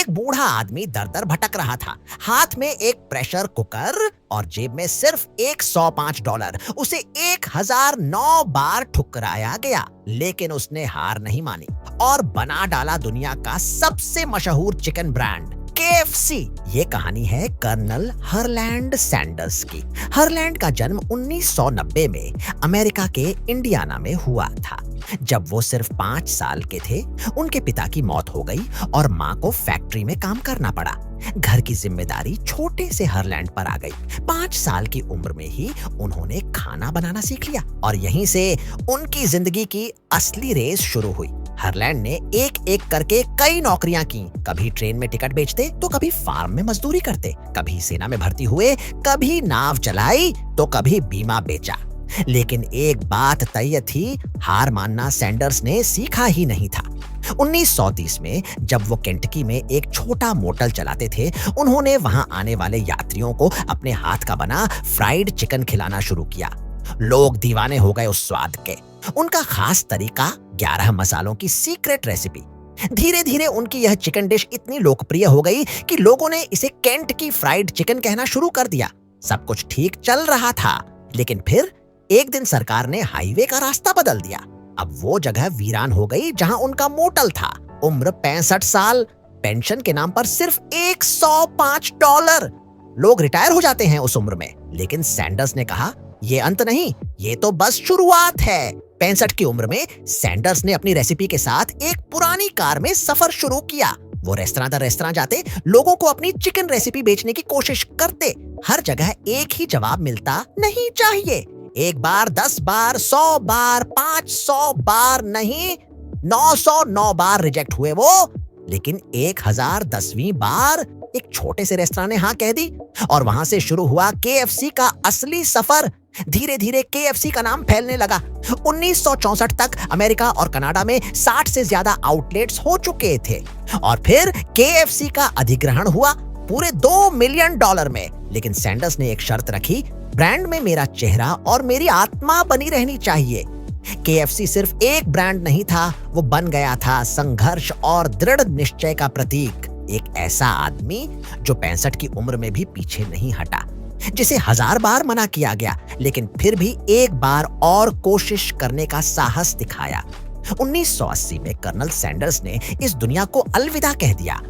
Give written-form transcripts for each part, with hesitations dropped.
एक बूढ़ा आदमी दर दर भटक रहा था, हाथ में एक प्रेशर कुकर और जेब में सिर्फ $105। उसे 1009 बार ठुकराया गया, लेकिन उसने हार नहीं मानी और बना डाला दुनिया का सबसे मशहूर चिकन ब्रांड KFC। ये कहानी है कर्नल हरलैंड सैंडर्स की। हरलैंड का जन्म 1990 में अमेरिका के इंडियाना में हुआ था। जब वो सिर्फ 5 साल के थे, उनके पिता की मौत हो गई और माँ को फैक्ट्री में काम करना पड़ा। घर की जिम्मेदारी छोटे से हरलैंड पर आ गई। 5 साल की उम्र में ही उन्होंने खाना बनाना सीख लिया और यहीं से उनकी जिंदगी की असली रेस शुरू हुई। हरलैंड ने एक एक करके कई नौकरियां की। कभी ट्रेन में टिकट बेचते तो कभी फार्म में मजदूरी करते, कभी सेना में भर्ती हुए, कभी नाव चलाई तो कभी बीमा बेचा। लेकिन एक बात तय थी, हार मानना सैंडर्स ने सीखा ही नहीं था। 1930 में जब वो केंटकी में एक छोटा मोटल चलाते थे, उन्होंने वहां आने वाले यात्रियों को अपने हाथ का बना फ्राइड चिकन खिलाना शुरू किया। लोग दीवाने हो गए उस स्वाद के। उनका खास तरीका, 11 मसालों की सीक्रेट रेसिपी। धीरे धीरे उनकी यह चिकन डिश इतनी लोकप्रिय हो गई कि लोगों ने इसे केंटकी फ्राइड चिकन कहना शुरू कर दिया। सब कुछ ठीक चल रहा था, लेकिन फिर एक दिन सरकार ने हाईवे का रास्ता बदल दिया। अब वो जगह वीरान हो गई जहां उनका मोटल था। उम्र 65 साल, पेंशन के नाम पर सिर्फ $105। लोग रिटायर हो जाते हैं उस उम्र में, लेकिन सैंडर्स ने कहा, ये अंत नहीं, ये तो बस शुरुआत है। 65 की उम्र में सैंडर्स ने अपनी रेसिपी के साथ एक पुरानी कार में सफर शुरू किया। वो रेस्तरां दर रेस्तरां जाते, लोगों को अपनी चिकन रेसिपी बेचने की कोशिश करते। हर जगह एक ही जवाब मिलता, नहीं चाहिए। 1 बार, 10 बार, 100 बार, 500 बार नहीं, 909 बार रिजेक्ट हुए वो। लेकिन 1010वीं बार एक छोटे से रेस्तरां ने हाँ कह दी और वहां से शुरू हुआ KFC का असली सफर। धीरे धीरे KFC का नाम फैलने लगा। 1964 तक अमेरिका और कनाडा में 60 से ज्यादा आउटलेट्स हो चुके थे और फिर KFC का अधिग्रहण हुआ पूरे $2 मिलियन में। लेकिन सैंडर्स ने एक शर्त रखी, ब्रांड में मेरा चेहरा और मेरी आत्मा बनी रहनी चाहिए। KFC सिर्फ एक ब्रांड नहीं था, वो बन गया था संघर्ष और दृढ़ निश्चय का प्रतीक। एक ऐसा आदमी जो 65 की उम्र में भी पीछे नहीं हटा, जिसे 1000 बार मना किया गया, लेकिन फिर भी एक बार और कोशिश करने का साहस दिखाया। 1980 में कर्नल सैंडर्स ने इस दुनिया को अलविदा कह दिया,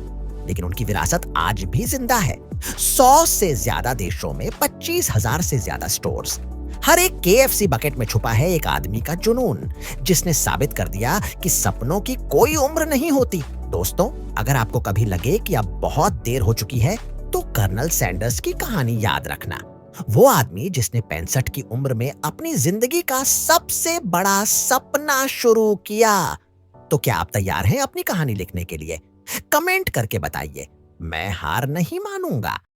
लेकिन उनकी विरासत आज भी जिंदा है। 100 से ज्यादा देशों में 25,000 से ज्यादा स्टोर्स। हर एक KFC बकेट में छुपा है एक आदमी का जुनून, जिसने साबित कर दिया कि सपनों की कोई उम्र नहीं होती। दोस्तों, अगर आपको कभी लगे कि अब बहुत देर हो चुकी है, तो कर्नल सैंडर्स की कहानी याद रखना। वो आदमी जिसने 65 की उम्र में अपनी जिंदगी का सबसे बड़ा सपना शुरू किया। तो क्या आप तैयार हैं अपनी कहानी लिखने के लिए? कमेंट करके बताइए। मैं हार नहीं मानूंगा।